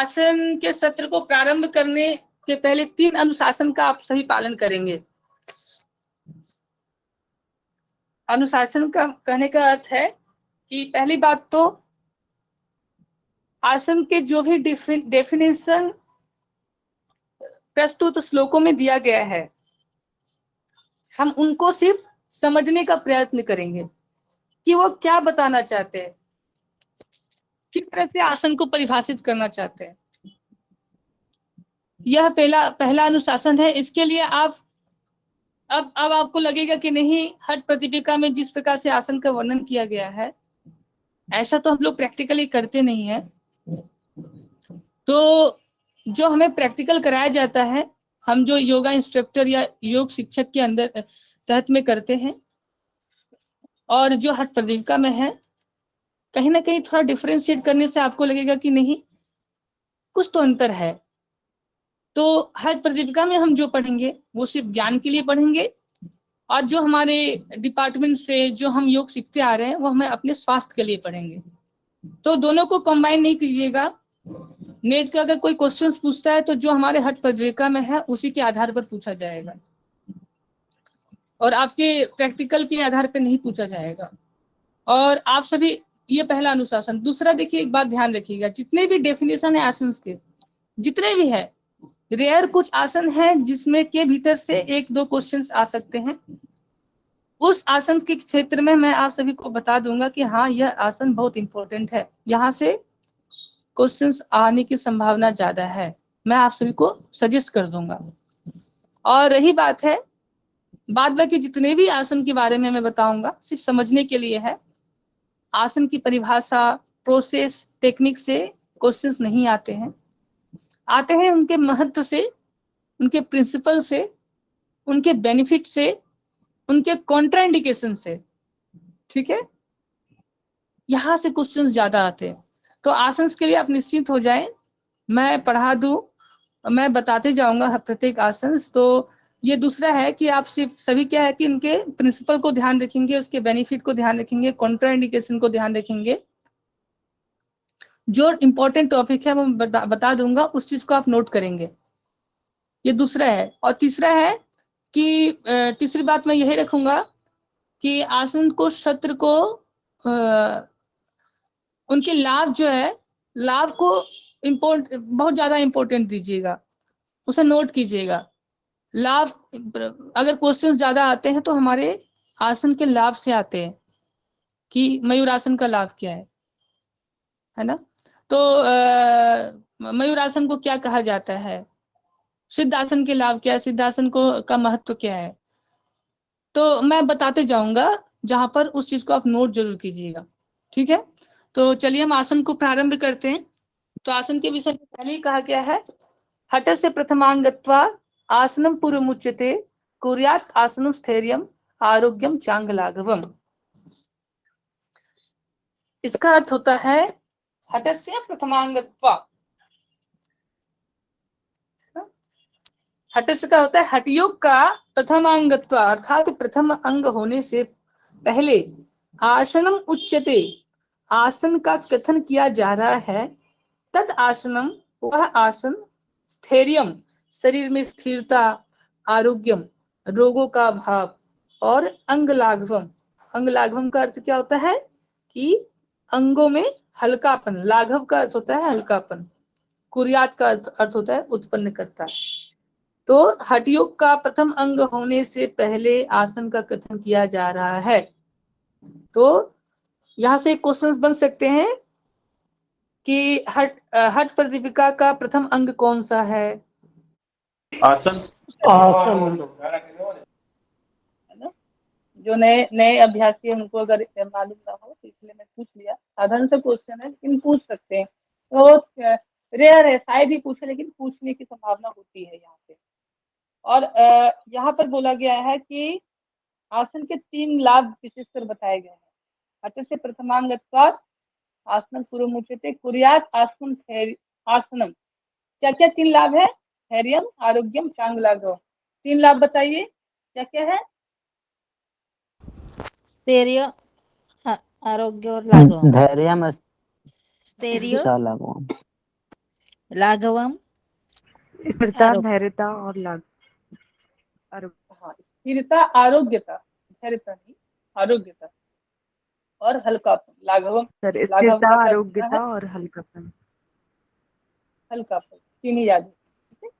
आसन के सत्र को प्रारंभ करने के पहले 3 अनुशासन का आप सही पालन करेंगे। अनुशासन का कहने का अर्थ है कि पहली बात तो आसन के जो भी डेफिनेशन प्रस्तुत श्लोकों में दिया गया है, हम उनको सिर्फ समझने का प्रयत्न करेंगे कि वो क्या बताना चाहते हैं, किस तरह से आसन को परिभाषित करना चाहते हैं। यह पहला अनुशासन है। इसके लिए आप अब आपको लगेगा कि नहीं, हठ प्रतिपिका में जिस प्रकार से आसन का वर्णन किया गया है ऐसा तो हम लोग प्रैक्टिकली करते नहीं है। तो जो हमें प्रैक्टिकल कराया जाता है, हम जो योगा इंस्ट्रक्टर या योग शिक्षक के अंदर तहत में करते हैं, और जो हठ प्रतिपिका में है, कहीं ना कहीं थोड़ा डिफरेंशिएट करने से आपको लगेगा कि नहीं, कुछ तो अंतर है। तो हठ प्रतिपिका में हम जो पढ़ेंगे वो सिर्फ ज्ञान के लिए पढ़ेंगे, और जो हमारे डिपार्टमेंट से जो हम योग सीखते आ रहे हैं वो हमें अपने स्वास्थ्य के लिए पढ़ेंगे। तो दोनों को कंबाइन नहीं कीजिएगा। नेट का अगर कोई क्वेश्चंस पूछता है तो जो हमारे हठ प्रतिपिका में है उसी के आधार पर पूछा जाएगा, और आपके प्रैक्टिकल के आधार पर नहीं पूछा जाएगा। और आप सभी, ये पहला अनुशासन। दूसरा देखिए, एक बात ध्यान रखिएगा, जितने भी डेफिनेशन है आसन के, जितने भी है, रेयर कुछ आसन है जिसमें के भीतर से 1-2 क्वेश्चंस आ सकते हैं। उस आसन के क्षेत्र में मैं आप सभी को बता दूंगा कि हाँ, यह आसन बहुत इंपॉर्टेंट है, यहाँ से क्वेश्चंस आने की संभावना ज्यादा है, मैं आप सभी को सजेस्ट कर दूंगा। और रही बात है, बाद बाकी जितने भी आसन के बारे में मैं बताऊंगा सिर्फ समझने के लिए है। आसन की परिभाषा, प्रोसेस, टेक्निक से क्वेश्चंस नहीं आते हैं, आते हैं उनके महत्व से, उनके प्रिंसिपल से, उनके बेनिफिट से, उनके कॉन्ट्राइंडिकेशन से। ठीक है, यहां से क्वेश्चंस ज्यादा आते हैं। तो आसन के लिए आप निश्चिंत हो जाएं, मैं पढ़ा दूं, मैं बताते जाऊंगा प्रत्येक आसन। तो ये दूसरा है कि आप सिर्फ सभी क्या है कि उनके प्रिंसिपल को ध्यान रखेंगे, उसके बेनिफिट को ध्यान रखेंगे, कॉन्ट्राइंडिकेशन को ध्यान रखेंगे। जो इम्पोर्टेंट टॉपिक है वो बता दूंगा, उस चीज को आप नोट करेंगे। ये दूसरा है। और तीसरा है कि तीसरी बात मैं यही रखूंगा कि आसन को, सत्र को, उनके लाभ जो है, लाभ को बहुत ज्यादा इंपॉर्टेंट दीजिएगा, उसे नोट कीजिएगा। लाभ, अगर क्वेश्चंस ज्यादा आते हैं तो हमारे आसन के लाभ से आते हैं कि मयूरासन का लाभ क्या है ना। तो मयूरासन को क्या कहा जाता है, सिद्धासन के लाभ क्या है, सिद्धासन को का महत्व क्या है, तो मैं बताते जाऊंगा, जहां पर उस चीज को आप नोट जरूर कीजिएगा। ठीक है, तो चलिए हम आसन को प्रारंभ करते हैं। तो आसन के विषय में पहले ही कहा गया है, हठ से प्रथमांगत्वा आसनम पूर्वमुच्यते कुर्यात् आसनं स्थैर्यम आरोग्यम चांगलाघवम। इसका अर्थ होता है हठ से प्रथमांगत्वा। हठ से का होता है हठयोग का प्रथमांगत्व, अर्थात प्रथम अंग होने से पहले आसनम उच्यते, आसन का कथन किया जा रहा है। तद आसनम, वह आसन, स्थैर्यम, शरीर में स्थिरता, आरोग्यम, रोगों का भाव, और अंगलाघवम, अंगलाघवम का अर्थ क्या होता है कि अंगों में हल्कापन, लाघव का अर्थ होता है हल्कापन, कुर्यात का अर्थ होता है उत्पन्न करता है। तो हठ योग का प्रथम अंग होने से पहले आसन का कथन किया जा रहा है। तो यहां से क्वेश्चंस बन सकते हैं कि हठ प्रतिपिका का प्रथम अंग कौन सा है? आसन। आसन। जो नए नए अभ्यासी है उनको अगर मालूम ना हो तो इसलिए मैं पूछ लिया। साधारण सा क्वेश्चन है लेकिन पूछ सकते हैं, तो रेयर है, शायद ही पूछे, लेकिन पूछने की संभावना होती है यहाँ पे। और यहाँ पर बोला गया है कि आसन के 3 लाभ विशेषकर बताए गए हैं। हठ से प्रथमांगत्वात् आसनं पूर्वमुच्यते कुर्यात् आसनम। क्या क्या 3 लाभ है? धैर्यम, आरोग्यम, चांगलाघवम। 3 लाभ बताइए क्या क्या है? स्थैर्य, आरोग्य और लाघव। धैर्यम, स्थैर्य, लाघवम। लाघवम, स्थिरता, आरोग्य। धैर्यता और हाँ, स्थिरता, आरोग्यता, धैर्यता नहीं, आरोग्यता और हल्कापन। लाघवम, सर लाघव स्थिरता, का अर्थ होता है आरोग्यता और हल्कापन। हल्कापन। तीन ही याद है, ठीक है।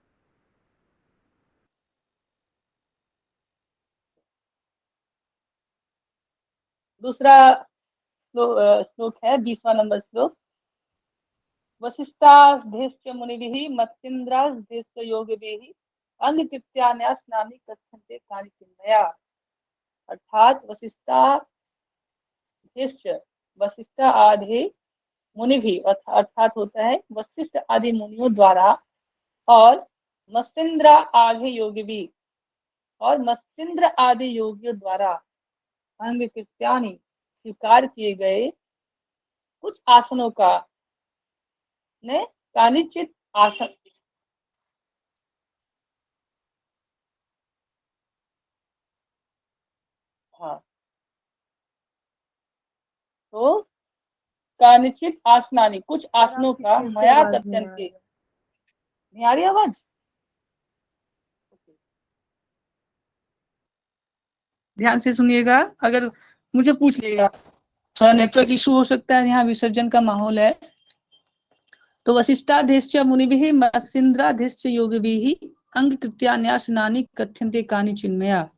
दूसरा श्लोक है 20वां नंबर श्लोक। वसिष्ठादेश्च मुनिभिः मत्स्येन्द्रादेश्च योगिभिः अंगकृत्यान्यासनानि कथ्यन्ते कानिचिन्मया। अर्थात वशिष्ठ आदि मुनि भी अर्थात होता है वशिष्ठ आदि मुनियों द्वारा और मत्स्येन्द्र आदि योगी भी और मत्स्येन्द्र आदि योगियों द्वारा अंग कृत्यानि स्वीकार किए गए कुछ आसनों का ने कानिचित आसन। हाँ, तो कानिचित आसनानी कुछ आसनों का मया कथ्यन्ते। नहीं आ रही आवाज? ध्यान से सुनिएगा, अगर मुझे पूछ लेगा, थोड़ा नेटवर्क इशू हो सकता है, यहाँ विसर्जन का माहौल है। तो वशिष्ठाधीश्च मुनिभिः मत्स्येन्द्राधीश्च योगिभिः अंग कृत्यान्यासनानि कथ्यन्ते कानिचिन्मया।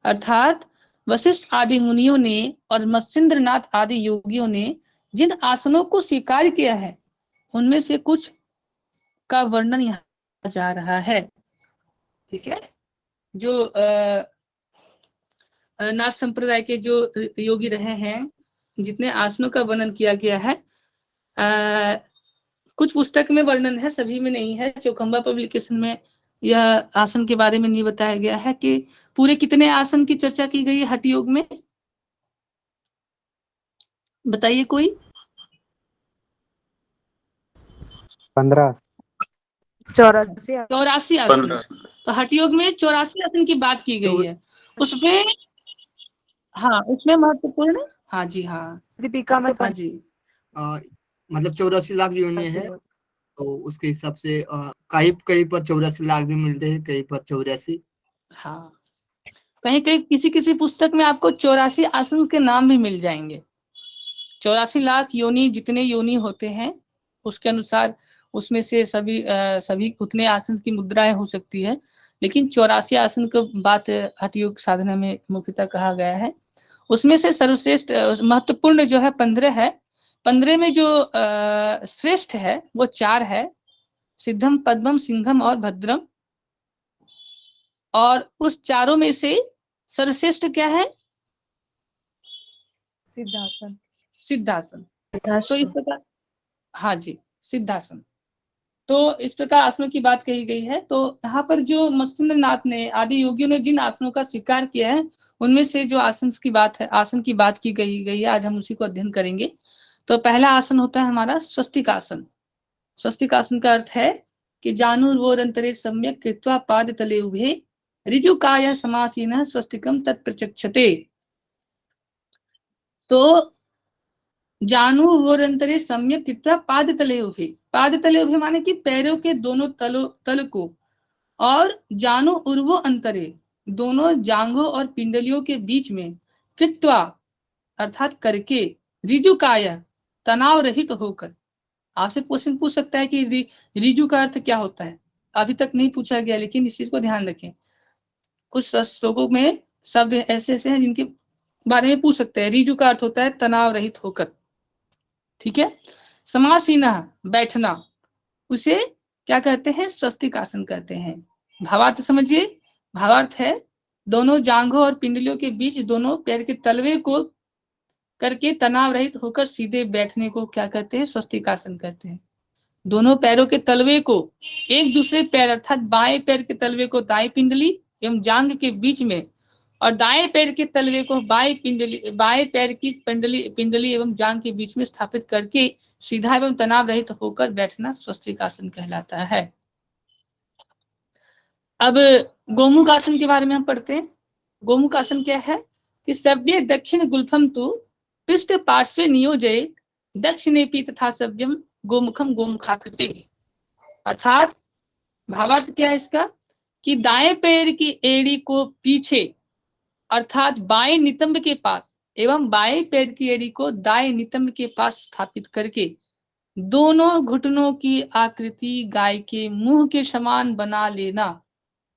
अर्थात वशिष्ठ आदि मुनियों ने और मत्स्येन्द्रनाथ आदि योगियों ने जिन आसनों को स्वीकार किया है उनमें से कुछ का वर्णन यहाँ जा रहा है। ठीक है, जो नाथ संप्रदाय के जो योगी रहे हैं, जितने आसनों का वर्णन किया गया है, कुछ पुस्तक में वर्णन है, सभी में नहीं है। चौखंबा पब्लिकेशन में यह आसन के बारे में नहीं बताया गया है कि पूरे कितने आसन की चर्चा की गई है हठ योग में, बताइए कोई। 15 84 आसन। 15। तो हठ योग में 84 आसन की बात की गई है उसमें। हाँ, उसमें महत्वपूर्ण, हाँ जी, हाँ दीपिका में हाँ जी, मतलब 84 लाख योनि है, तो उसके हिसाब से कहीं कहीं पर 84 लाख भी मिलते हैं, कहीं पर 84। हाँ, कहीं कहीं किसी किसी पुस्तक में आपको 84 आसन के नाम भी मिल जाएंगे। 84 लाख योनि, जितने योनि होते हैं उसके अनुसार उसमें से सभी उतने आसन की मुद्राएं हो सकती है, लेकिन 84 आसन को बात हठ योग साधना में मुख्यतः कहा गया है। उसमें से सर्वश्रेष्ठ महत्वपूर्ण जो है 15 है। 15 में जो श्रेष्ठ है वो 4 है, सिद्धम, पद्मम, सिंघम और भद्रम। और उस चारों में से सर्वश्रेष्ठ क्या है? सिद्धासन। सिद्धासन। तो इस प्रकार, हाँ जी, सिद्धासन। तो इस प्रकार आसनों की बात कही गई है। तो यहाँ पर जो मत्स्येन्द्रनाथ ने आदि योगियों ने जिन आसनों का स्वीकार किया है उनमें से जो आसन की बात है, आसन की बात की गई है, आज हम उसी को अध्ययन करेंगे। तो पहला आसन होता है हमारा स्वस्तिक आसन। स्वस्तिक आसन का अर्थ है कि जानुर्वोरंतरे सम्यक कृत्वा पाद तले उभे ऋजुकाय समासीनः स्वस्तिकम तत्प्रचक्षते। तो जानुर्वोरंतरे सम्यक कृत्वा पाद तले उभे, पाद तले उभे माने कि पैरों के दोनों तल को, और जानु उर्वो अंतरे, दोनों जांघों और पिंडलियों के बीच में, कृत्वा अर्थात करके, ऋजुकाय तनाव रहित होकर। आपसे क्वेश्चन पूछ सकता है कि रिजु का अर्थ क्या होता है, अभी तक नहीं पूछा गया, लेकिन इस चीज को ध्यान रखें। कुछ श्लोकों में शब्द ऐसे ऐसे हैं जिनके बारे में पूछ सकते हैं। रिजु का अर्थ होता है तनाव रहित होकर। ठीक है, समासीना बैठना, उसे क्या कहते हैं? स्वस्तिक आसन कहते हैं। भावार्थ समझिए, भावार्थ है दोनों जांघों और पिंडलियों के बीच दोनों पैर के तलवे को करके तनाव रहित होकर सीधे बैठने को क्या कहते हैं? स्वस्तिक आसन कहते हैं। दोनों पैरों के तलवे को एक दूसरे पैर अर्थात बाएं पैर के तलवे को दाएं पिंडली एवं जांघ के बीच में, और दाएं पैर के तलवे को बाएं पैर की पिंडली एवं जांघ के बीच में स्थापित करके सीधा एवं तनाव रहित होकर बैठना स्वस्तिक आसन कहलाता है। अब गोमुख आसन के बारे में हम पढ़ते हैं। गोमुख आसन क्या है कि सव्य दक्षिण गुल्फम तु पृष्ठ पार्श्वे नियोजय दक्षिणे पी तथा सव्यम गोमुखम गोमुखाकृते। अर्थात भावार्थ क्या है इसका कि दाएं पैर की एड़ी को पीछे अर्थात बाएं नितंब के पास एवं बाएं पैर की एड़ी को दाएं नितंब के पास स्थापित करके दोनों घुटनों की आकृति गाय के मुंह के समान बना लेना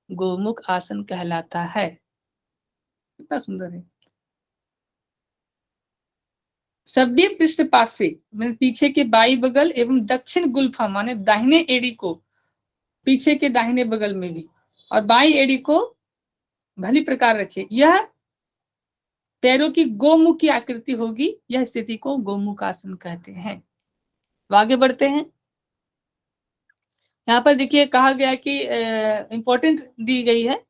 गोमुख आसन कहलाता है। कितना सुंदर है। सभ्य पृष्ठ पार्श्वे मैंने पीछे के बाई बगल एवं दक्षिण गुल्फा माने दाहिने एड़ी को पीछे के दाहिने बगल में भी और बाई एड़ी को भली प्रकार रखे। यह पैरों की गोमुख की आकृति होगी। यह स्थिति को गोमुख आसन कहते हैं। आगे बढ़ते हैं। यहाँ पर देखिए कहा गया कि इंपॉर्टेंट दी गई है।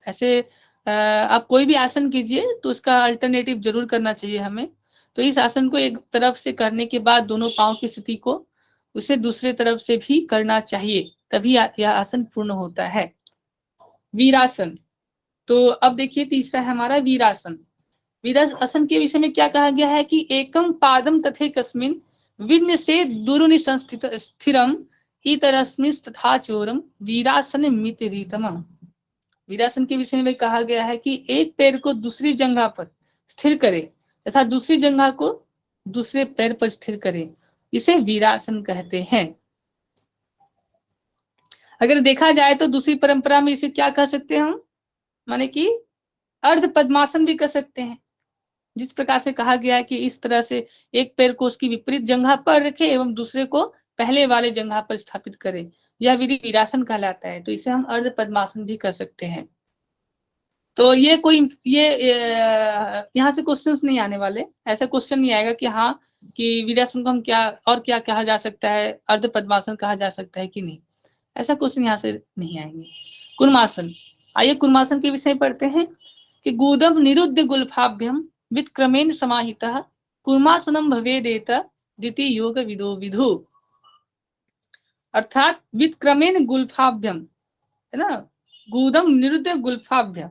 ऐसे आप कोई भी आसन कीजिए तो उसका अल्टरनेटिव जरूर करना चाहिए हमें। तो इस आसन को एक तरफ से करने के बाद दोनों पांव की स्थिति को उसे दूसरे तरफ से भी करना चाहिए, तभी यह आसन पूर्ण होता है। वीरासन। तो अब देखिए तीसरा है हमारा वीरासन। वीरासन के विषय में क्या कहा गया है कि एकम पादम तथे कस्मिन विघ्न से दुरुनि संस्थित स्थिरम इतरस्मिन् तथा चोरम वीरासन मितिरीतम। वीरासन के विषय में कहा गया है कि एक पैर को दूसरी जंघा पर स्थिर करे तथा दूसरी जंघा को दूसरे पैर पर स्थिर करे, इसे वीरासन कहते हैं। अगर देखा जाए तो दूसरी परंपरा में इसे क्या कह सकते हैं हम, माने कि अर्ध पद्मासन भी कह सकते हैं। जिस प्रकार से कहा गया है कि इस तरह से एक पैर को उसकी विपरीत जंघा पर रखे एवं दूसरे को पहले वाले जंघा पर स्थापित करे, यह विधि वीरासन कहलाता है। तो इसे हम अर्ध पद्मासन भी कह सकते हैं। तो ये यहाँ से क्वेश्चंस नहीं आने वाले। ऐसा क्वेश्चन नहीं आएगा कि हाँ कि वीरासन को हम क्या और क्या कहा जा सकता है, अर्ध पद्मासन कहा जा सकता है कि नहीं, ऐसा क्वेश्चन यहाँ से नहीं आएंगे। कुर्मासन। आइए कुर्मासन के विषय पढ़ते हैं कि गूदम निरुद्ध गुल्फाभ्यम विक्रमेण समाहितः कुर्मासनम भवेदेत द्वितीय योग विदो विधु। अर्थात विक्रमेण गुल्फाभ्यम है ना, गूदम निरुद्ध गुल्फाभ्यम,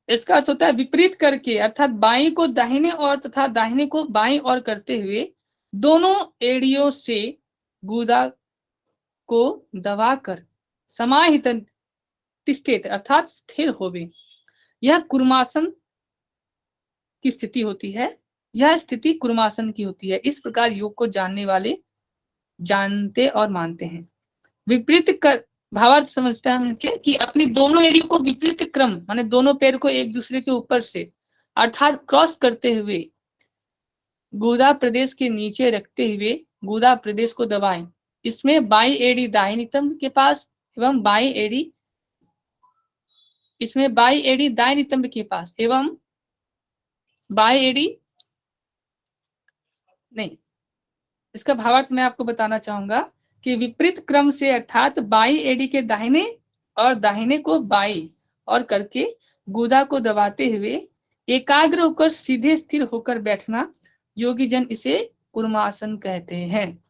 इसका अर्थ होता है विपरीत करके, अर्थात बाएं को दाहिने और तथा दाहिने को बाएं और करते हुए दोनों एड़ियों से गूदा को दबाकर समाहित तिष्ठेत अर्थात स्थिर होवे, यह कुर्मासन की स्थिति होती है। यह स्थिति कुर्मासन की होती है। इस प्रकार योग को जानने वाले जानते और मानते हैं। विपरीत कर भावार्थ समझते हैं हम कि अपनी दोनों एड़ियों को विपरीत क्रम माने दोनों पैर को एक दूसरे के ऊपर से अर्थात क्रॉस करते हुए गुदा प्रदेश के नीचे रखते हुए गुदा प्रदेश को दबाएं। इसमें बाई एड़ी दाहिनी नितंब के पास एवं बाई एड़ी दाएं नितंब के पास एवं बाई एड़ी नहीं, इसका भावार्थ मैं आपको बताना चाहूंगा कि विपरीत क्रम से अर्थात बाई एड़ी के दाहिने और दाहिने को बाई और करके गुदा को दबाते हुए एकाग्र होकर सीधे स्थिर होकर बैठना, योगी जन इसे कुर्मासन कहते हैं।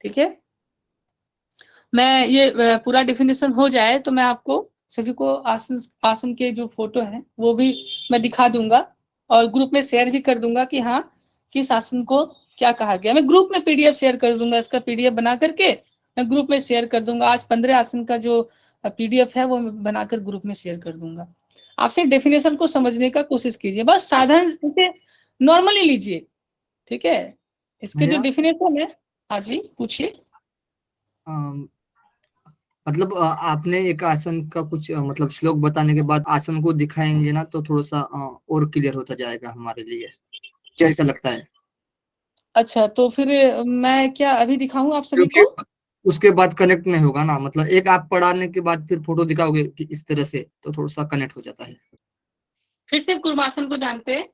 ठीक है, मैं ये पूरा डेफिनेशन हो जाए तो मैं आपको सभी को आसन के जो फोटो है वो भी मैं दिखा दूंगा और ग्रुप में शेयर भी कर दूंगा कि हाँ किस आसन को क्या कहा गया। मैं ग्रुप में पीडीएफ शेयर कर दूंगा, इसका पीडीएफ बना करके मैं ग्रुप में शेयर कर दूंगा। आज 15 आसन का जो पीडीएफ है वो मैं बनाकर ग्रुप में शेयर कर दूंगा। आपसे डेफिनेशन को समझने का कोशिश कीजिए, बस साधारण से नॉर्मली लीजिए। ठीक है, इसके जो डेफिनेशन है, हाँ जी पूछिए। मतलब आपने एक आसन का कुछ मतलब श्लोक बताने के बाद आसन को दिखाएंगे ना तो थोड़ा सा और क्लियर होता जाएगा हमारे लिए, क्या ऐसा लगता है? अच्छा तो फिर मैं क्या अभी दिखाऊं आप सभी को? उसके बाद कनेक्ट नहीं होगा ना, मतलब एक आप पढ़ाने के बाद फिर फोटो दिखाओगे कि इस तरह से तो थोड़ा सा कनेक्ट हो जाता है। फिर से कुर्मासन को जानते हैं।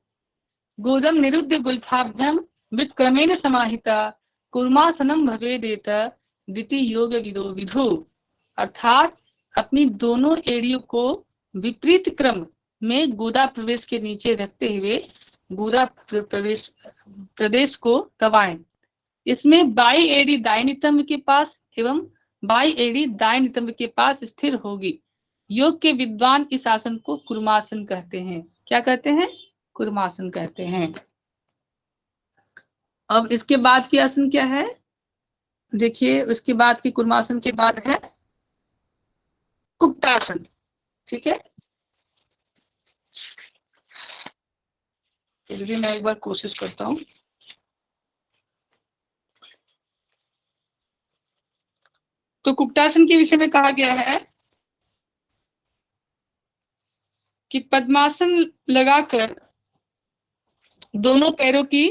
गोदम निरुद्ध गुल्फाभ्यम विक्रमेण समाहिता कुर्मासनम भवेदेत द्वितीय योग विदो विधु। अर्थात अपनी दोनों एड़ियों को विपरीत क्रम में गुदा प्रवेश के नीचे रखते हुए गुदा प्रदेश को दबाएं। इसमें बाई एड़ी दाएं नितंब के पास एवं बाई एड़ी दाएं नितंब के पास स्थिर होगी। योग के विद्वान इस आसन को कुर्मासन कहते हैं। क्या कहते हैं? कुर्मासन कहते हैं। अब इसके बाद की आसन क्या है? देखिए उसके बाद की कुर्मासन के बाद है कुक्कुटासन। ठीक है, फिर भी मैं एक बार कोशिश करता हूँ। तो कुक्कुटासन के विषय में कहा गया है कि पद्मासन लगाकर दोनों पैरों की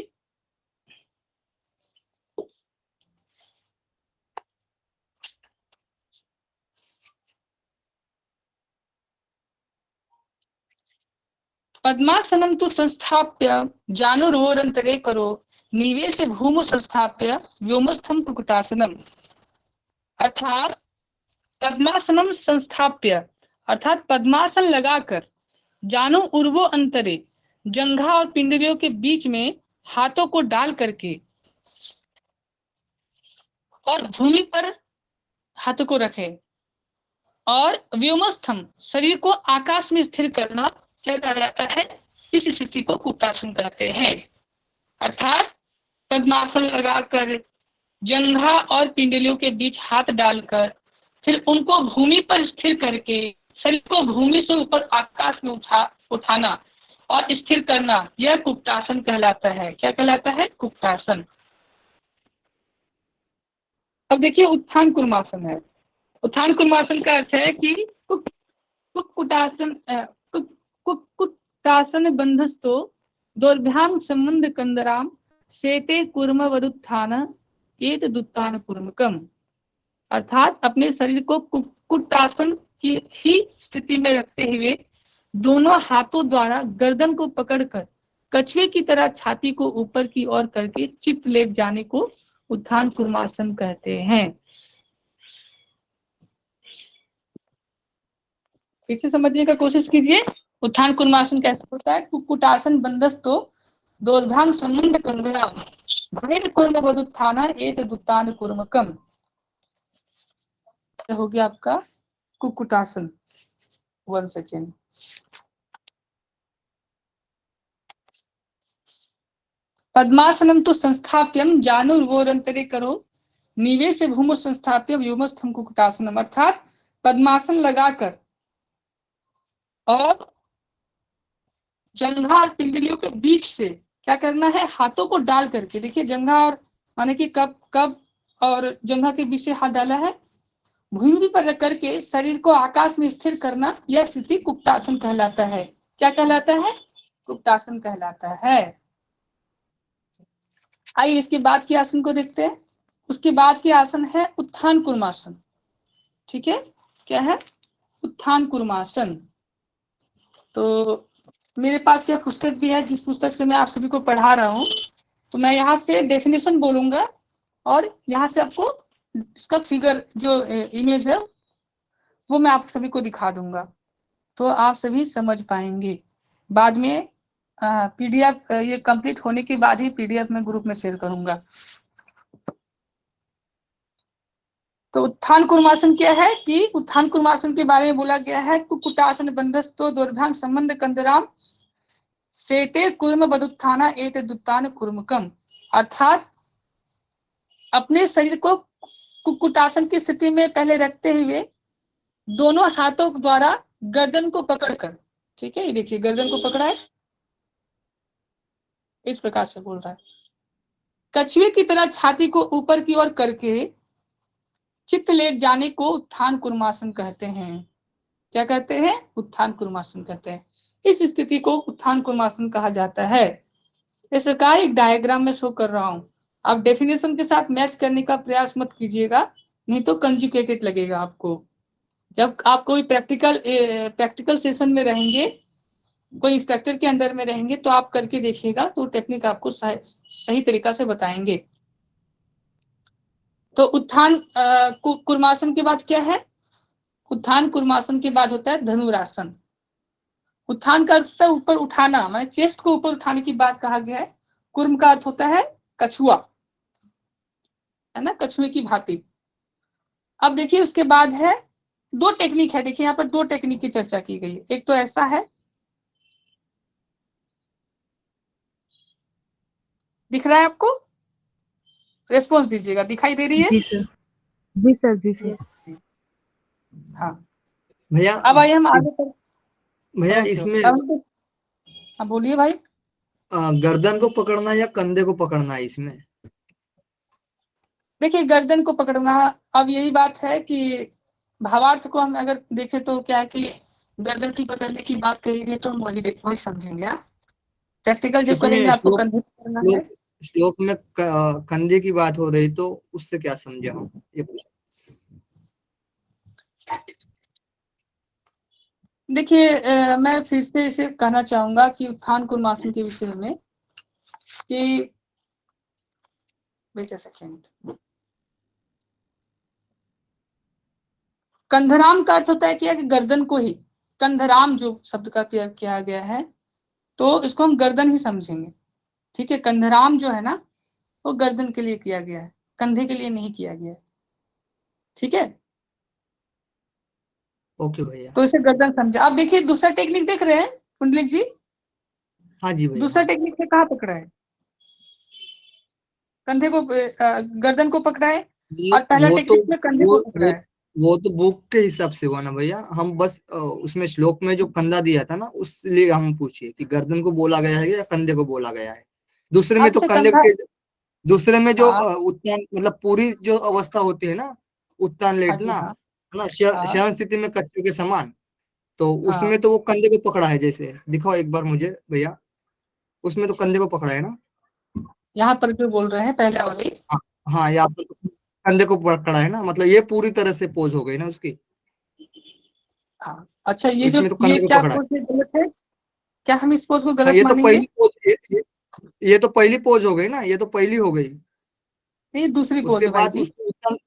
पद्मासनम तु संस्थाप्य जानुरोरंतरे करो निवेश भूमि संस्थाप्य व्योमस्थम कुक्कुटासनम। अर्थात पद्मासनम संस्थाप्य अर्थात पद्मासन लगाकर जानु उर्वो अंतरे जंघा और पिंडलियों के बीच में हाथों को डाल करके और भूमि पर हाथों को रखे और व्योमस्थम शरीर को आकाश में स्थिर करना क्या कहा जाता है, इस स्थिति को कुक्कुटासन कहते हैं। अर्थात पद्मासन लगाकर जंघा और पिंडलियों के बीच हाथ डालकर फिर उनको भूमि पर स्थिर करके शरीर को भूमि से ऊपर आकाश में उठाना और स्थिर करना, यह कुक्कुटासन कहलाता है। क्या कहलाता है? कुक्कुटासन। अब देखिए उत्थान कुर्मासन है। उत्थान कुर्मासन का अर्थ है कि कुक्कुटासन कुक्कुटासन बंधस्तो दौर्भ्याम संबंध कंदराम शेते कुर्म वदुत्थान एत दुत्तान कुर्मकम। अर्थात अपने शरीर को कुक्कुटासन की ही स्थिति में रखते हुए दोनों हाथों द्वारा गर्दन को पकड़कर कछुए की तरह छाती को ऊपर की ओर करके चित्त लेट जाने को उत्थान कुर्मासन कहते हैं। फिर से समझने का कोशिश कीजिए। उत्थान कुर्मासन कैसे होता है? कुक्कुटासन बंधस्तो दोर्भांग संबंध कंदराम भेद कुर्म वदुत्थाना एत दुत्तान कुर्मकम। हो गया आपका कुक्कुटासन। 1 सेकेंड। पद्मासनम तो संस्थाप्यम जानुर्वोरंतरे करो निवेश भूमि संस्थाप्य व्योमस्थम कुक्कुटासनम। अर्थात पद्मासन लगाकर और जंघा और पिंडलियों के बीच से क्या करना है, हाथों को डाल करके। देखिए जंघा और माने कि कब और जंघा के बीच से हाथ डाला है, भूमि पर रख करके शरीर को आकाश में स्थिर करना, यह स्थिति कुक्कुटासन कहलाता है। क्या कहलाता है? कुक्कुटासन कहलाता है। आइए इसके बाद के आसन को देखते हैं। उसके बाद के आसन है उत्थान कुर्मासन। ठीक है, क्या है? उत्थान कुर्मासन। तो मेरे पास यह पुस्तक भी है जिस पुस्तक से मैं आप सभी को पढ़ा रहा हूँ। तो मैं यहाँ से डेफिनेशन बोलूंगा और यहाँ से आपको इसका फिगर जो इमेज है वो मैं आप सभी को दिखा दूंगा, तो आप सभी समझ पाएंगे। बाद में पीडीएफ ये कंप्लीट होने के बाद ही पीडीएफ में ग्रुप में शेयर करूंगा। तो उत्थान कुर्मासन क्या है कि उत्थान कुर्मासन के बारे में बोला गया है कुक्कुटासन बंधस्तो दोर्भ्याम संबंध कंदराम सेते कुर्म बदुत्थाना एत दुत्तान कुर्मकम। अर्थात अपने शरीर को कुक्कुटासन की स्थिति में पहले रखते हुए दोनों हाथों द्वारा गर्दन को पकड़कर, ठीक है, ये देखिए गर्दन को पकड़ा है, इस प्रकार से बोल रहा है, कछुए की तरह छाती को ऊपर की ओर करके चित्त लेट जाने को उत्थान कुर्मासन कहते हैं। क्या कहते हैं? उत्थान कुर्मासन कहते हैं। इस स्थिति को उत्थान कुर्मासन कहा जाता है। इस प्रकार एक डायग्राम में शो कर रहा हूं। आप डेफिनेशन के साथ मैच करने का प्रयास मत कीजिएगा, नहीं तो कंजुगेटेड लगेगा आपको। जब आप कोई प्रैक्टिकल सेशन में रहेंगे, कोई इंस्ट्रक्टर के अंडर में रहेंगे, तो आप करके देखिएगा, तो टेक्निक आपको सही तरीका से बताएंगे। तो उत्थान कुर्मासन के बाद क्या है? उत्थान कुर्मासन के बाद होता है धनुरासन। उत्थान का अर्थ होता है ऊपर उठाना, माने चेस्ट को ऊपर उठाने की बात कहा गया है। कुर्म का अर्थ होता है कछुआ, है ना, कछुए की भांति। अब देखिए उसके बाद है दो टेक्निक है। देखिए यहाँ पर दो टेक्निक की चर्चा की गई है। एक तो ऐसा है, दिख रहा है आपको? रेस्पॉन्स दीजिएगा। दिखाई दे रही है? जी सर, जी सर, जी सर। हाँ, भैया अब आइए हम आगे पर। भैया ओके, इसमें हाँ बोलिए भाई। गर्दन को पकड़ना या कंधे को पकड़ना है इसमें? देखिए, गर्दन को पकड़ना, अब यही बात है कि भावार्थ को हम अगर देखें तो क्या है कि गर्दन की पकड़ने की बात कही गई तो हम वही समझेंगे। प्रैक्टिकल जब करेंगे इसमें आपको श्लोक कंधे पकड़ना है। श्लोक श्लोक में कंधे की बात हो रही तो उससे क्या समझे हम, ये पूछा। देखिए, मैं फिर से इसे कहना चाहूंगा कि उत्थान कुर्मासन के विषय में कि वेट अ सेकेंड, कंधराम का अर्थ होता है कि गर्दन को ही, कंधराम जो शब्द का प्रयोग किया गया है तो इसको हम गर्दन ही समझेंगे। ठीक है, कंधराम जो है ना वो गर्दन के लिए किया गया है, कंधे के लिए नहीं किया गया है। ठीक है, ओके भैया। तो इसे गर्दन समझे। आप देखिए दूसरा टेक्निक देख रहे हैं पुंडलिक जी? हाँ जी भैया, दूसरा हाँ। टेक्निक में कहाँ पकड़ा है? कंधे को, गर्दन को पकड़ा है, ये और पहला वो तो टेक्निक में कंधे वो को पकड़ा वो है। वो तो बुक के हिसाब से हुआ ना भैया। हम बस उसमें श्लोक में जो कंधा दिया था ना, उसलिए हम पूछिए कि गर्दन को बोला गया है या कंधे को बोला गया है। दूसरे में तो अच्छा, कंधे कंधा। के, दूसरे में जो हाँ उत्तान मतलब पूरी जो अवस्था होती है ना, उत्तान हाँ जी, लेटना हाँ है ना, हाँ शयन स्थिति में कच्छे के समान, तो हाँ। उसमें तो वो कंधे को पकड़ा है। जैसे दिखाओ एक बार मुझे भैया, उसमें तो कंधे को पकड़ा है ना। यहाँ पर जो बोल रहे हैं पहले वाली। हाँ, हाँ, यहाँ पर तो कंधे को पकड़ा है ना, मतलब ये पूरी तरह से पोज हो गई ना उसकी। हाँ, अच्छा, तो ये जो इसमें तो ये कंधे को क्या पकड़ा है। पोज में गलत है? क्या हम इस पोज को हाँ, गलत ये तो मानेंगे? पहली पोज, ये तो पहली पोज हो गई ना, ये तो पहली हो गई। ये दूसरी पोज उसके है भाई बाद जी। उसको उत्तान,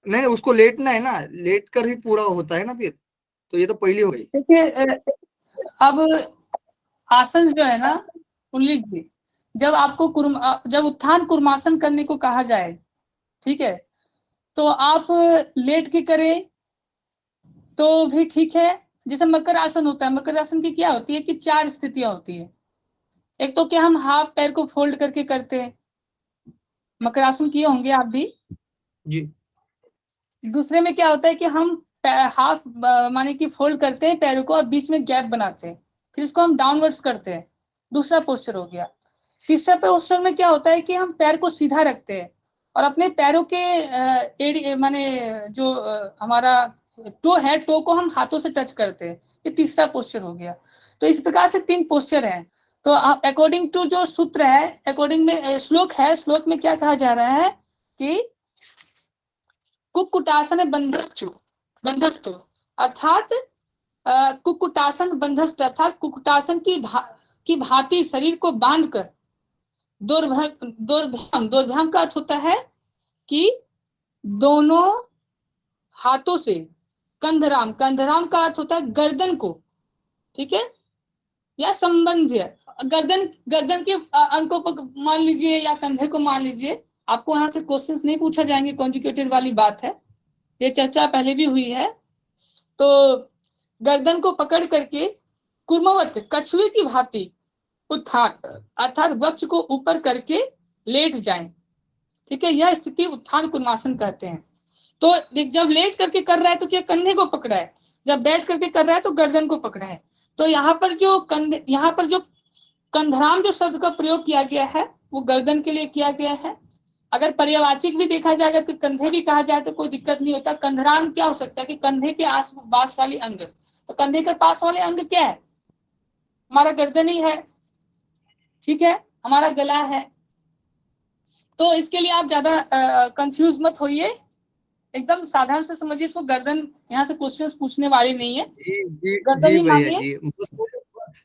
नहीं, उसको लेटना है ना, लेट कर ही पूरा होता है ना फिर, तो ये तो पहली हो गई। देखिए, अब आसन जो है ना पुल्लिक जी, जब आपको जब उत्थान कुर्मासन करने को कहा जाए, ठीक है, तो आप लेट के करें तो भी ठीक है। जैसे मकर आसन होता है, मकर आसन की क्या होती है कि 4 स्थितियां होती है। एक तो क्या हम हाफ पैर को फोल्ड करके करते हैं, मकर आसन किए होंगे आप भी। जी। दूसरे में क्या होता है कि हम हाफ माने कि फोल्ड करते हैं पैरों को और बीच में गैप बनाते हैं, फिर इसको हम डाउनवर्ड्स करते हैं। दूसरा पोस्चर हो गया। तीसरा पोस्चर में क्या होता है कि हम पैर को सीधा रखते हैं और अपने पैरों के एड़ी माने जो हमारा टो है, टो को हम हाथों से टच करते हैं। ये तीसरा पोस्चर हो गया। तो इस प्रकार से 3 पोस्चर हैं। तो अकॉर्डिंग टू जो सूत्र है, अकॉर्डिंग में श्लोक है, श्लोक में क्या कहा जा रहा है कि कुक्कुटासन बंधस्तु, अर्थात कुक्कुटासन बंधस्त, अर्थात कुक्कुटासन की भांति शरीर को बांधकर दोर्भ्याम का अर्थ होता है कि दोनों हाथों से, कंधराम का अर्थ होता है गर्दन को, ठीक है, या संबंध, गर्दन गर्दन के अंकों को मान लीजिए या कंधे को मान लीजिए। आपको यहाँ से क्वेश्चंस नहीं पूछा जाएंगे, कॉन्जुगेटेड वाली बात है, ये चर्चा पहले भी हुई है। तो गर्दन को पकड़ करके कुर्मवत, कछुए की भांति उत्थान, अर्थात वक्ष को ऊपर करके लेट जाएं। ठीक है, यह स्थिति उत्थान कुर्मासन कहते हैं। तो जब लेट करके कर रहा है तो क्या कंधे को पकड़ा है, जब बैठ करके कर रहा है तो गर्दन को पकड़ा है। तो यहाँ पर जो कंधराम जो शब्द का प्रयोग किया गया है वो गर्दन के लिए किया गया है। अगर पर्यावाचिक भी देखा जाए, अगर कंधे भी कहा जाए तो कोई दिक्कत नहीं होता। कंधराम क्या हो सकता है कि कंधे के आस पास वाली अंग, तो कंधे के पास वाले अंग क्या है? हमारा गर्दन ही है, ठीक है, हमारा गला है। तो इसके लिए आप ज्यादा कंफ्यूज मत होइए, एकदम साधारण से समझिए इसको। गर्दन यहाँ से क्वेश्चंस पूछने वाली नहीं है, जी जी गर्दन जी ही भैया मानिए। जी,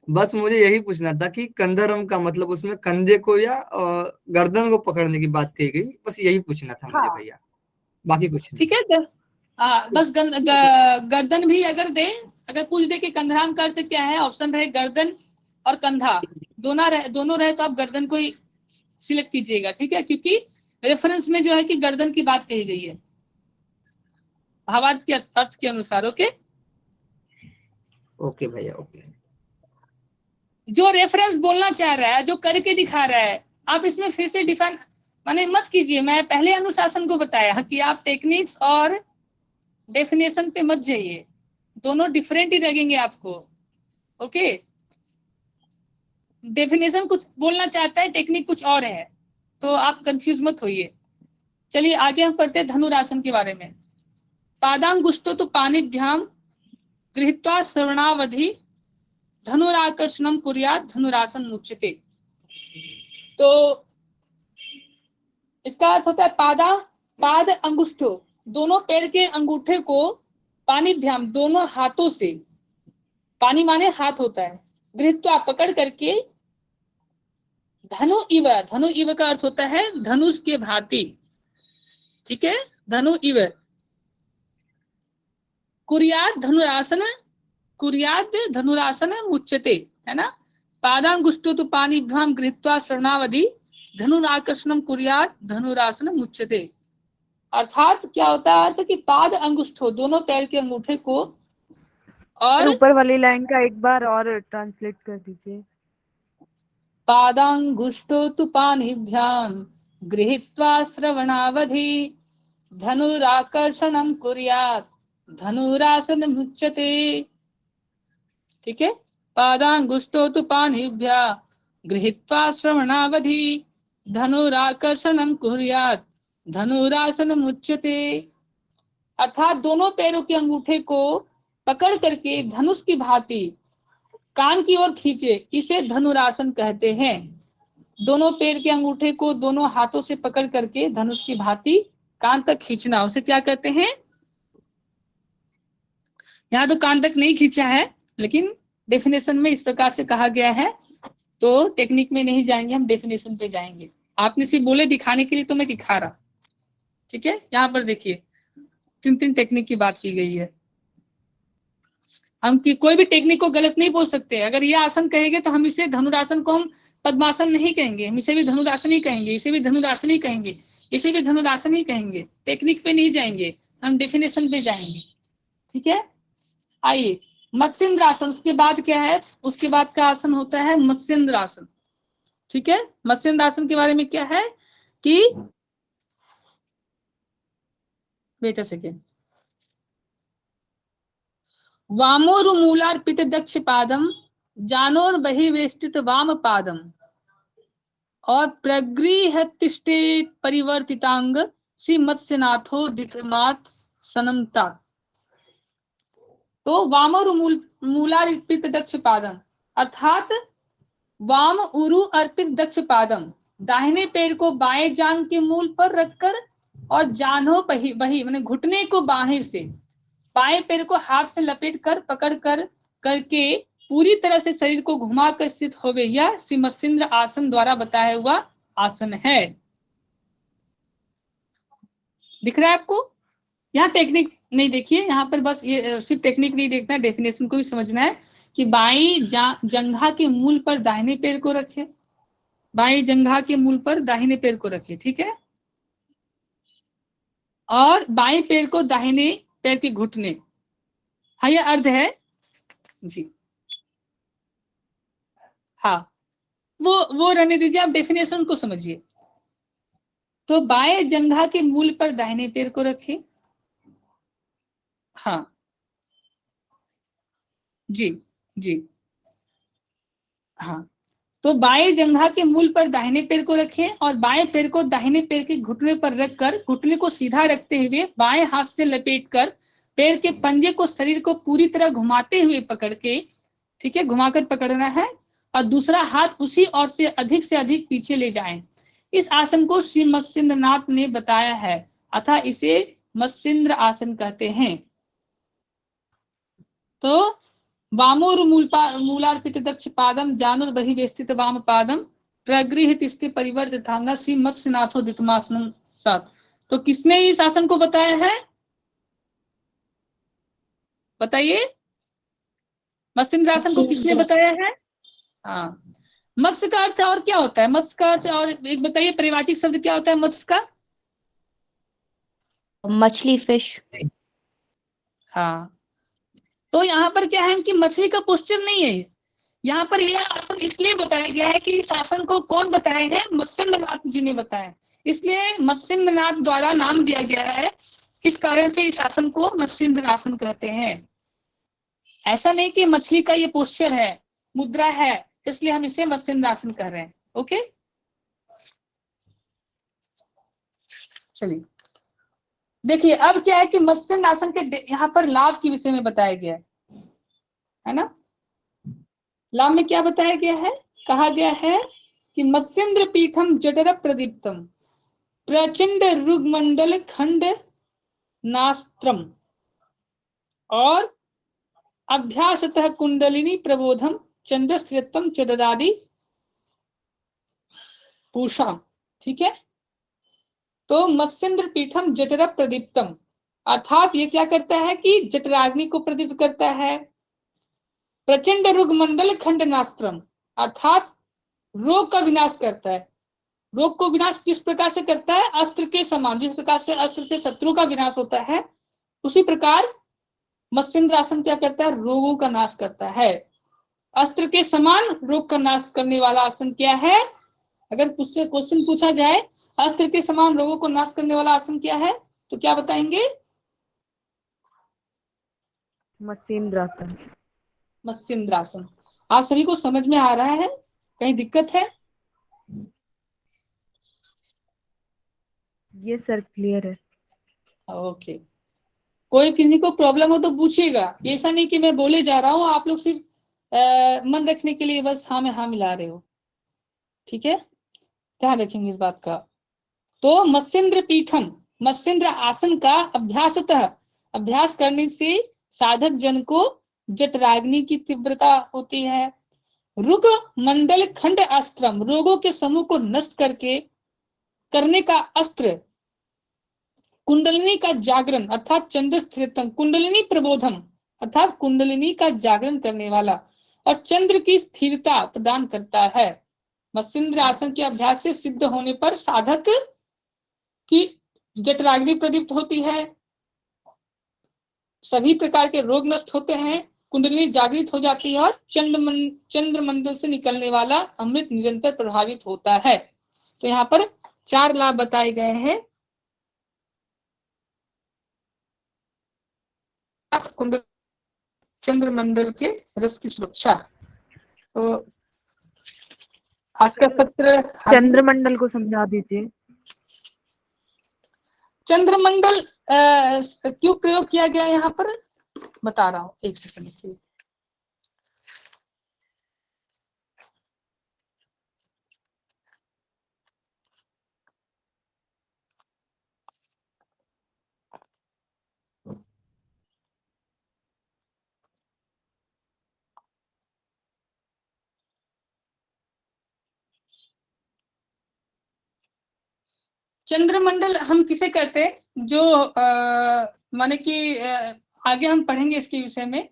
बस मुझे यही पूछना था कि कंधरम का मतलब उसमें कंधे को या गर्दन को पकड़ने की बात कही गई, बस यही पूछना था मुझे हाँ भैया, बाकी कुछ नहीं। ठीक है। बस गर्दन भी अगर दे, अगर पूछ दे कि कंधराम का अर्थ क्या है, ऑप्शन रहे गर्दन और कंधा, दोनों रहे तो आप गर्दन को ही सिलेक्ट कीजिएगा, ठीक है, क्योंकि रेफरेंस में जो है कि गर्दन की बात कही गई है भावार्थ के अर्थ के अनुसार। ओके, ओके भैया, ओके। जो रेफरेंस बोलना चाह रहा है, जो करके दिखा रहा है, आप इसमें फिर से डिफाइन, माने मत कीजिए, मैं पहले अनुशासन को बताया कि आप टेक्निक्स और डेफिनेशन पे मत जाइए, दोनों डिफरेंट ही लगेंगे आपको। ओके, डेफिनेशन कुछ बोलना चाहता है, टेक्निक कुछ और है, तो आप कंफ्यूज मत होइए। चलिए आगे हम पढ़ते हैं धनुरासन के बारे में। पादांगुष्ठो तो पाणिभ्याम गृहीत्वा श्रवणावधि धनुराकर्षणम कुर्यात् धनुरासन मुच्यते। तो इसका अर्थ होता है पाद अंगुष्ठो, दोनों पैर के अंगूठे को पाणिभ्याम दोनों हाथों से, पानी माने हाथ होता है, गृहीत्वा पकड़ करके, धनु इव का अर्थ होता है धनुष के भांति, ठीक है, धनु इव, कुर्यात् धनुरासन मुच्यते, है ना। पादांगुष्ठो तो पाणिभ्याम गृहीत्वा श्रवणावधि धनुराकर्षणम कुर्यात् धनुरासन मुच्यते। अर्थात क्या होता है, अर्थ कि पाद अंगुष्ठो दोनों पैर के अंगूठे को, और ऊपर वाली लाइन का एक बार और ट्रांसलेट कर दीजिए। पादांगुष्ठो तु पाणिभ्याम गृहीत्वा श्रवणावधि धनुराकर्षणम कुर्यात् धनुरासन मुच्यते। ठीक है, पादांगुष्ठो तु पाणिभ्याम गृहीत्वा श्रवणावधि धनुराकर्षणम कुर्यात् धनुरासन मुच्यते। अर्थात दोनों पैरों के अंगूठे को पकड़ करके धनुष की भांति कान की ओर खींचे, इसे धनुरासन कहते हैं। दोनों पैर के अंगूठे को दोनों हाथों से पकड़ करके धनुष की भांति कान तक खींचना, उसे क्या कहते हैं। यहाँ तो कान तक नहीं खींचा है, लेकिन डेफिनेशन में इस प्रकार से कहा गया है, तो टेक्निक में नहीं जाएंगे, हम डेफिनेशन पे जाएंगे। आपने सिर्फ बोले दिखाने के लिए तो मैं दिखा रहा। ठीक है, यहाँ पर देखिए 3 टेक्निक की बात की गई है। हम कोई भी टेक्निक को गलत नहीं बोल सकते। अगर ये आसन कहेंगे तो हम इसे धनुरासन को हम पद्मासन नहीं कहेंगे, हम इसे भी धनुरासन ही कहेंगे, इसे भी धनुरासन ही कहेंगे, इसे भी धनुरासन ही कहेंगे। टेक्निक पे नहीं जाएंगे, हम डेफिनेशन पे जाएंगे। ठीक है, आइए मत्स्येंद्र आसन, उसके बाद क्या है, उसके बाद का आसन होता है मत्स्येंद्र आसन। ठीक है, मत्स्येंद्र आसन के बारे में क्या है कि बेटा सेकेंड, वामोरुमूलार्पित दक्ष पादम जानोर बहिवेष्टित वाम पादम और प्रगृहतिष्ठे परिवर्तितांग श्री मत्स्यनाथो दितमात सनमता। तो वामोरुमूलार्पित दक्ष पादम अर्थात वाम उरु अर्पित दक्ष पादम, दाहिने पैर को बाएं जांघ के मूल पर रखकर और जानो बही माने घुटने को बाहिर से, बाएं पैर को हाथ से लपेट कर पकड़ कर करके पूरी तरह से शरीर को घुमाकर स्थित होवे, यह श्री मत्स्येंद्र आसन द्वारा बताया हुआ आसन है। दिख रहा है आपको। यहाँ टेक्निक नहीं देखिए, यहाँ पर बस ये सिर्फ टेक्निक नहीं देखना, डेफिनेशन को भी समझना है कि बाईं जंघा के मूल पर दाहिने पैर को रखे, बाईं जंघा के मूल पर दाहिने पैर को रखे। ठीक है, और बाएं पैर को दाहिने पैर के घुटने, हाँ यह अर्ध है जी। हाँ वो रहने दीजिए, आप डेफिनेशन को समझिए। तो बाएं जंघा के मूल पर दाहिने पैर को रखे, हाँ जी जी, हाँ। तो बाएं जंघा के मूल पर दाहिने पैर को रखें और बाएं पैर को दाहिने पैर के घुटने पर रखकर घुटने को सीधा रखते हुए बाएं हाथ से लपेटकर पैर के पंजे को शरीर को पूरी तरह घुमाते हुए पकड़ के, ठीक है, घुमाकर पकड़ना है और दूसरा हाथ उसी ओर से अधिक पीछे ले जाएं। इस आसन को श्री मत्स्येंद्रनाथ ने बताया है, अतः इसे मत्स्येंद्र आसन कहते हैं। तो वामोरुमूलार्पित दक्ष पादम जानुर्बहिवेष्टित वाम पादम प्रगृहतिष्ठे परिवर्तितांगा श्री मत्स्यनाथो दितमासनं सात। तो किसने इस आसन को बताया है, बताइए। मत्स्येंद्र आसन को किसने बताया है। हाँ, मत्स्य का अर्थ और क्या होता है, मत्स्य का अर्थ और एक बताइए, परिवाचिक शब्द क्या होता है मत्स्य का। मछली, फिश। हाँ, तो यहाँ पर क्या है कि मछली का पोस्चर नहीं है, यहाँ पर यह आसन इसलिए बताया गया है कि इस आसन को कौन बताए हैं, मत्स्येंद्रनाथ जी ने बताया। इसलिए मत्स्येंद्रनाथ द्वारा नाम दिया गया है। इस कारण से इस आसन को मत्स्येंद्रासन कहते हैं। ऐसा नहीं कि मछली का ये पोस्चर है, मुद्रा है, इसलिए हम इसे मत्स्येंद्रासन कह रहे हैं। ओके, चलिए देखिए अब क्या है कि मत्स्येंद्रासन के यहाँ पर लाभ के विषय में बताया गया है ना। लाभ में क्या बताया गया है, कहा गया है कि मत्स्येंद्र पीठम जठर प्रदीप्तम प्रचंड रुगमंडल खंड नास्त्रम और अभ्यासतः कुंडलिनी प्रबोधम चंद्रस्त्रियत्तम चददादि पूषा। ठीक है, तो मत्स्येंद्र पीठम जठर प्रदीप्तम अर्थात ये क्या करता है कि जठराग्नि को प्रदीप्त करता है। प्रचंड रुगमंडल खंड नास्त्रम अर्थात रोग का विनाश करता है। रोग को विनाश किस प्रकार से करता है, अस्त्र के समान। जिस प्रकार से अस्त्र से शत्रु का विनाश होता है, उसी प्रकार मत्स्येंद्रासन क्या करता है, रोगों का नाश करता है। अस्त्र के समान रोग का नाश करने वाला आसन क्या है। अगर उससे क्वेश्चन पूछा जाए अस्त्र के समान रोगों को नाश करने वाला आसन क्या है, तो क्या बताएंगे, मत्स्येंद्रासन। मत्स्येंद्रासन। आप सभी को समझ में आ रहा है, कहीं दिक्कत है? ये सर क्लियर है। ओके, कोई किसी को प्रॉब्लम हो तो पूछिएगा। ऐसा नहीं कि मैं बोले जा रहा हूँ, आप लोग सिर्फ मन रखने के लिए बस हाँ में हाँ मिला रहे हो। ठीक है, ध्यान रखेंगे इस बात का। तो मत्स्येंद्र पीठम, मत्स्येंद्र आसन का अभ्यासतः अभ्यास करने से साधक जन को जठराग्नि की तीव्रता होती है। रुग मंडल खंड अस्त्रम रोगों के समूह को नष्ट करने का अस्त्र। कुंडलिनी का जागरण अर्थात चंद्र स्थिरतम कुंडलिनी प्रबोधम अर्थात कुंडलिनी का जागरण करने वाला और चंद्र की स्थिरता प्रदान करता है। मत्स्येंद्र आसन के अभ्यास से सिद्ध होने पर साधक की जठराग्नि प्रदीप्त होती है, सभी प्रकार के रोग नष्ट होते हैं, कुंडली जागृत हो जाती है और चंद्रमंडल से निकलने वाला अमृत निरंतर प्रभावित होता है। तो यहाँ पर 4 लाभ बताए गए हैं। चंद्रमंडल के रस की सुरक्षा। तो आज का सत्र चंद्रमंडल को समझा दीजिए। चंद्रमंडल क्यों प्रयोग किया गया यहाँ पर बता रहा हूँ, एक सेकंड के। चंद्रमंडल हम किसे कहते हैं, जो माने कि आगे हम पढ़ेंगे इसके विषय में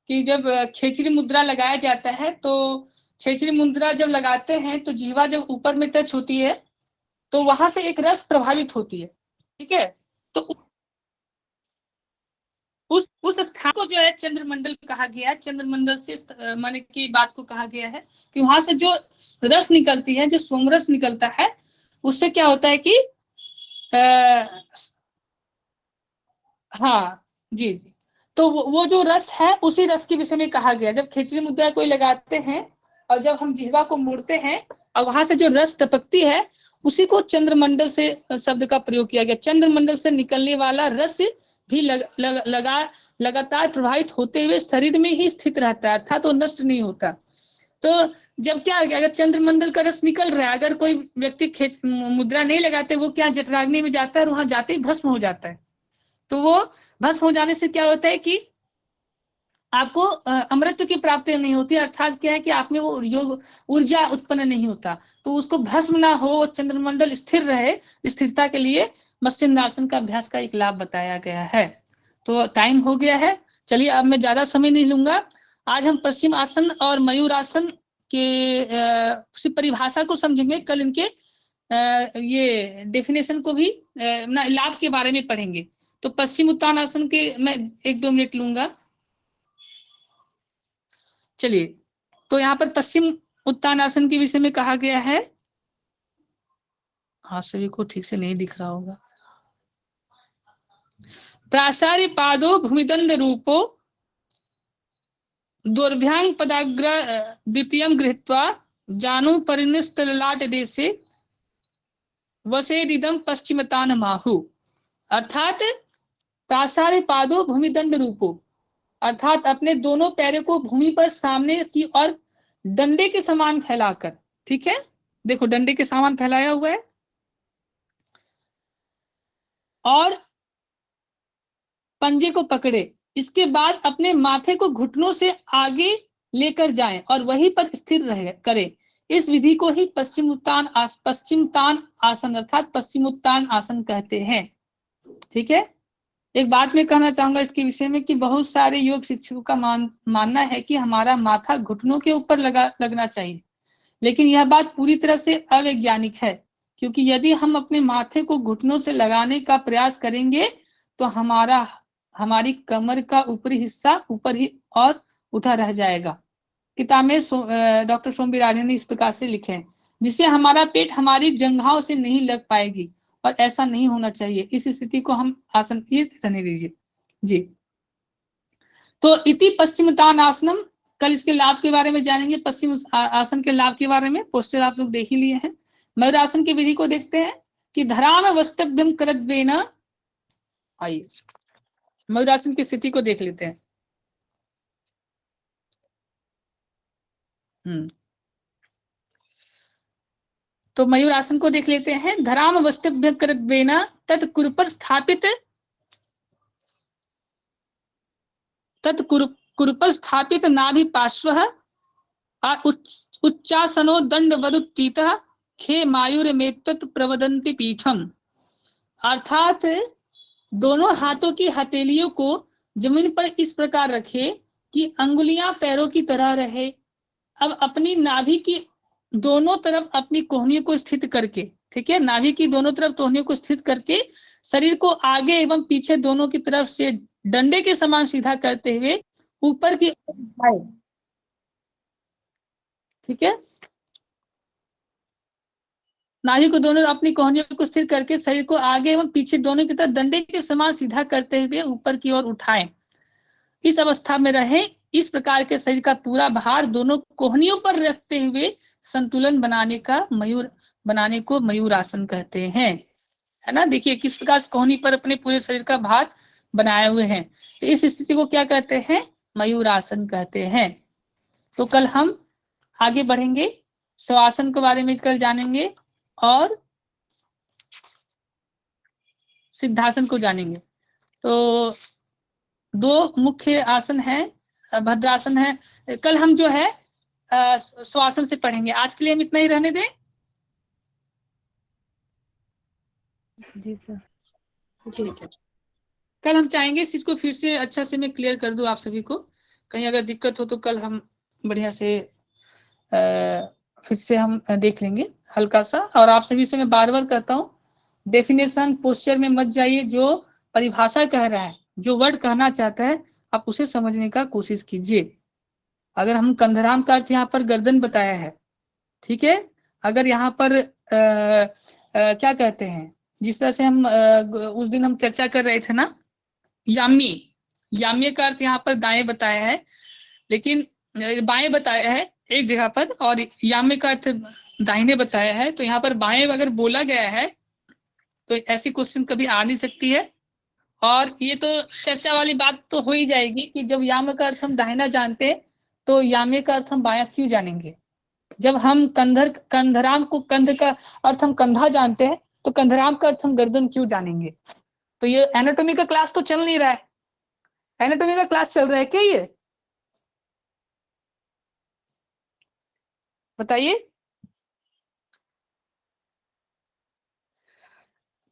कि जब खेचरी मुद्रा लगाया जाता है, तो खेचरी मुद्रा जब लगाते हैं तो जीवा जब ऊपर में टच होती है तो वहां से एक रस प्रभावित होती है। ठीक है, तो उस स्थान को जो है चंद्रमंडल कहा गया। चंद्रमंडल से माने की बात को कहा गया है कि वहां से जो रस निकलती है, जो सोमरस निकलता है, उससे क्या होता है कि हाँ जी जी, तो वो जो रस है उसी रस के विषय में कहा गया। जब खेचरी मुद्रा कोई लगाते हैं और जब हम जिह्वा को मोड़ते हैं और वहां से जो रस टपकती है, उसी को चंद्रमंडल से शब्द का प्रयोग किया गया। चंद्रमंडल से निकलने वाला रस भी लगातार प्रभावित होते हुए शरीर में ही स्थित रहता है, अर्थात वो नष्ट नहीं होता। तो जब क्या अगर चंद्रमंडल का रस निकल रहा है, अगर कोई व्यक्ति मुद्रा नहीं लगाते, वो क्या जठराग्नि में जाता है और वहां जाते ही भस्म हो जाता है। तो वो भस्म हो जाने से क्या होता है कि आपको अमृत की प्राप्ति नहीं होती, अर्थात क्या है कि आप में वो योग ऊर्जा उत्पन्न नहीं होता। तो उसको भस्म ना हो, चंद्रमंडल स्थिर रहे, स्थिरता के लिए मत्स्येंद्रासन का अभ्यास का एक लाभ बताया गया है। तो टाइम हो गया है, चलिए अब मैं ज्यादा समय नहीं लूंगा। आज हम पश्चिम आसन और मयूर आसन के परिभाषा को समझेंगे। कल इनके ये डेफिनेशन को भी लाभ के बारे में पढ़ेंगे। तो पश्चिम उत्तानासन के मैं 1-2 मिनट लूंगा। चलिए, तो यहाँ पर पश्चिम उत्तानासन के विषय में कहा गया है। आप सभी को ठीक से नहीं दिख रहा होगा। प्रासार्य पादो भूमिदंड रूपो दोर्भ्यांग पदाग्र द्वितीयं गृहीत्वा जानु परिनिष्ट ललाट देशे वसेदिदं पश्चिमतान माहु। अर्थात प्रासार्य पादो भूमिदंड रूपो, अर्थात अपने दोनों पैरों को भूमि पर सामने की और डंडे के समान फैलाकर, ठीक है, देखो डंडे के समान फैलाया हुआ है, और पंजे को पकड़े, इसके बाद अपने माथे को घुटनों से आगे लेकर जाएं और वहीं पर स्थिर रहे करें। इस विधि को ही पश्चिमोत्तान आसन अर्थात पश्चिमोत्तान आसन कहते हैं। ठीक है, एक बात मैं कहना चाहूंगा इसके विषय में कि बहुत सारे योग शिक्षकों का मानना है कि हमारा माथा घुटनों के ऊपर लगना चाहिए, लेकिन यह बात पूरी तरह से अवैज्ञानिक है, क्योंकि यदि हम अपने माथे को घुटनों से लगाने का प्रयास करेंगे तो हमारी कमर का ऊपरी हिस्सा ऊपर ही और उठा रह जाएगा। किताब में डॉक्टर सोम बिरानी ने इस प्रकार से लिखे हैं, जिससे हमारा पेट हमारी जंघाओं से नहीं लग पाएगी, और ऐसा नहीं होना चाहिए। इस स्थिति को हम आसन ये रहने दीजिए जी। तो इति पश्चिमोत्तान आसनम, कल इसके लाभ के बारे में जानेंगे, पश्चिम आसन के लाभ के बारे में। पोस्टर आप लोग देख ही लिए हैं। मयूरासन की विधि को देखते हैं कि धराम वष्टभ्यम करद्वेन, आइए मयूरासन की स्थिति को देख लेते हैं। तो मयूरासन को देख लेते हैं। धराम वष्टभ्यम करद्वेन तत्कुरुपर स्थापित नाभि पार्श्वः उच्चासनो दंडवदुत्थितः खे मायूरमेतत् प्रवदन्ति पीठम। अर्थात दोनों हाथों की हथेलियों को जमीन पर इस प्रकार रखे कि अंगुलियां पैरों की तरह रहे। अब अपनी नाभि की दोनों तरफ अपनी कोहनियों को स्थित करके, ठीक है, नाभि की दोनों तरफ कोहनियों को स्थित करके शरीर को आगे एवं पीछे दोनों की तरफ से डंडे के समान सीधा करते हुए ऊपर की ओर उठाए। ठीक है, नाभि को दोनों अपनी कोहनियों को स्थिर करके शरीर को आगे एवं पीछे दोनों की तरफ डंडे के समान सीधा करते हुए ऊपर की ओर उठाएं। इस अवस्था में रहें। इस प्रकार के शरीर का पूरा भार दोनों कोहनियों पर रखते हुए संतुलन बनाने को मयूरासन कहते हैं, है ना। देखिए किस प्रकार से कोहनी पर अपने पूरे शरीर का भार बनाए हुए हैं। तो इस स्थिति को क्या कहते हैं? मयूरासन कहते हैं। तो कल हम आगे बढ़ेंगे, शवासन के बारे में कल जानेंगे और सिद्धासन को जानेंगे। तो दो मुख्य आसन है, भद्रासन है। कल हम जो है श्वासन से पढ़ेंगे। आज के लिए हम इतना ही रहने दें। जी सर। ठीक है, कल हम चाहेंगे इस चीज को फिर से अच्छा से मैं क्लियर कर दूं आप सभी को। कहीं अगर दिक्कत हो तो कल हम बढ़िया से फिर से हम देख लेंगे हल्का सा। और आप सभी से मैं बार बार कहता हूँ, डेफिनेशन पोस्चर में मत जाइए। जो परिभाषा कह रहा है, जो वर्ड कहना चाहता है, आप उसे समझने का कोशिश कीजिए। अगर हम कंधराम का अर्थ यहाँ पर गर्दन बताया है, ठीक है। अगर यहाँ पर क्या कहते हैं, जिस तरह से हम उस दिन हम चर्चा कर रहे थे ना, याम्य का अर्थ यहाँ पर दाएं बताया है, लेकिन बाएं बताया है एक जगह पर, और याम्य का अर्थ दाहिने बताया है। तो यहाँ पर बाएं अगर बोला गया है तो ऐसी क्वेश्चन कभी आ नहीं सकती है। और ये तो चर्चा वाली बात तो हो ही जाएगी कि जब याम्य का अर्थ हम दाहिना जानते हैं तो याम्य का अर्थ हम बायां क्यों जानेंगे। जब हम कंधराम को कंध का अर्थ हम कंधा जानते हैं तो कंधराम का अर्थ हम गर्दन क्यों जानेंगे। तो ये एनाटॉमी का क्लास तो चल नहीं रहा है। एनाटॉमी का क्लास चल रहा है क्या? ये बताइए।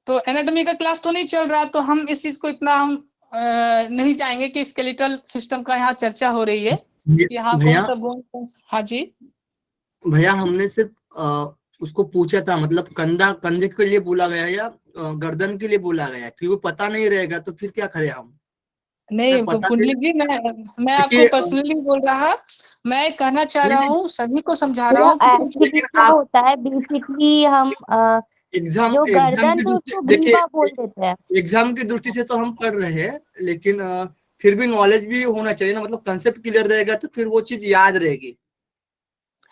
तो एनाटॉमी का क्लास तो नहीं चल रहा, तो हम इस चीज को इतना हम नहीं चाहेंगे कि स्केलेटल सिस्टम का यहाँ चर्चा हो रही है। यहाँ कौन सा बोन, हाँ जी भैया, हमने सिर्फ उसको पूछा था, मतलब कंधे के लिए बोला गया या गर्दन के लिए बोला गया, क्योंकि वो पता नहीं रहेगा तो फिर क्या करें हम। नहीं कुंडली जी, मैं आपको पर्सनली बोल रहा, मैं कहना चाह रहा हूँ, सभी को समझा रहा हूँ। एक्चुअली क्या होता है, बेसिकली हम एग्जाम जो एग्जाम गर्दन की पे दृष्टि उसको देखिए, ग्रीवा बोल देते हैं। एग्जाम की दृष्टि से तो हम पढ़ रहे हैं, लेकिन फिर भी नॉलेज भी होना चाहिए ना, मतलब कंसेप्ट क्लियर रहेगा तो फिर वो चीज याद रहेगी।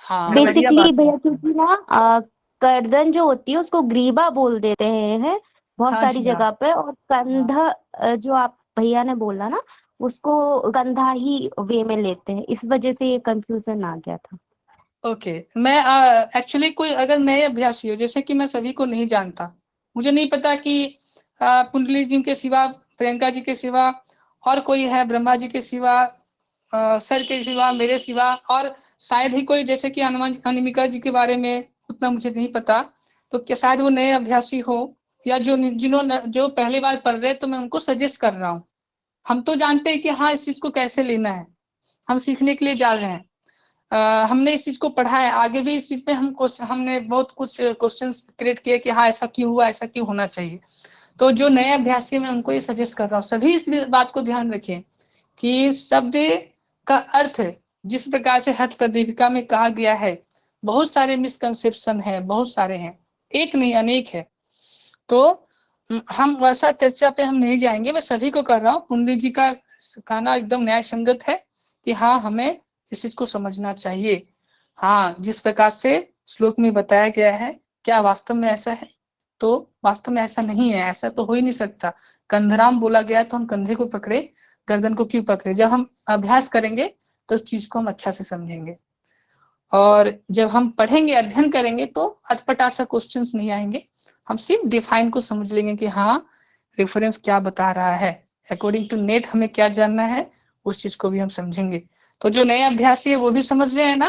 हाँ बढ़िया बेसिकली बात है। भैया क्योंकि ना गर्दन जो होती है उसको ग्रीवा बोल देते हैं बहुत हाँ सारी जी हाँ जगह पे, और कंधा जो आप भैया ने बोला ना उसको कंधा ही वे में लेते हैं, इस वजह से ये कंफ्यूजन आ गया था। ओके। मैं एक्चुअली कोई अगर नए अभ्यासी हो, जैसे कि मैं सभी को नहीं जानता, मुझे नहीं पता कि कुंडली जी के सिवा, प्रियंका जी के सिवा और कोई है, ब्रह्मा जी के सिवा, सर के सिवा, मेरे सिवा, और शायद ही कोई, जैसे कि अनिमिका जी के बारे में उतना मुझे नहीं पता, तो क्या शायद वो नए अभ्यासी हो, या जिन्होंने जो पहली बार पढ़ रहे, तो मैं उनको सजेस्ट कर रहा हूँ। हम तो जानते हैं कि हाँ इस चीज को कैसे लेना है, हम सीखने के लिए जा रहे हैं, हमने इस चीज को पढ़ा है, आगे भी इस चीज पे हमने बहुत कुछ क्वेश्चंस क्रिएट किए कि हाँ ऐसा क्यों हुआ, ऐसा क्यों होना चाहिए। तो जो नए अभ्यासी मैं उनको ये सजेस्ट कर रहा हूँ, सभी इस बात को ध्यान रखें कि शब्द का अर्थ जिस प्रकार से हठ प्रदीपिका में कहा गया है, बहुत सारे मिसकंसेप्शन है, बहुत सारे हैं, एक नहीं अनेक है। तो हम वैसा चर्चा पे हम नहीं जाएंगे, मैं सभी को कर रहा हूँ, कुंडली जी का कहना एकदम न्याय संगत है कि हाँ हमें इस चीज को समझना चाहिए। हाँ जिस प्रकार से श्लोक में बताया गया है, क्या वास्तव में ऐसा है? तो वास्तव में ऐसा नहीं है, ऐसा तो हो ही नहीं सकता। कंधराम बोला गया तो हम कंधे को पकड़े, गर्दन को क्यों पकड़े? जब हम अभ्यास करेंगे तो उस चीज को हम अच्छा से समझेंगे, और जब हम पढ़ेंगे, अध्ययन करेंगे, तो अटपटा सा क्वेश्चंस नहीं आएंगे, हम सिर्फ डिफाइन को समझ लेंगे कि हाँ रेफरेंस क्या बता रहा है, अकॉर्डिंग टू नेट हमें क्या जानना है, उस चीज को भी हम समझेंगे। तो जो नए अभ्यासी है वो भी समझ रहे हैं ना?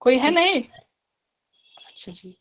कोई है नहीं? अच्छा जी।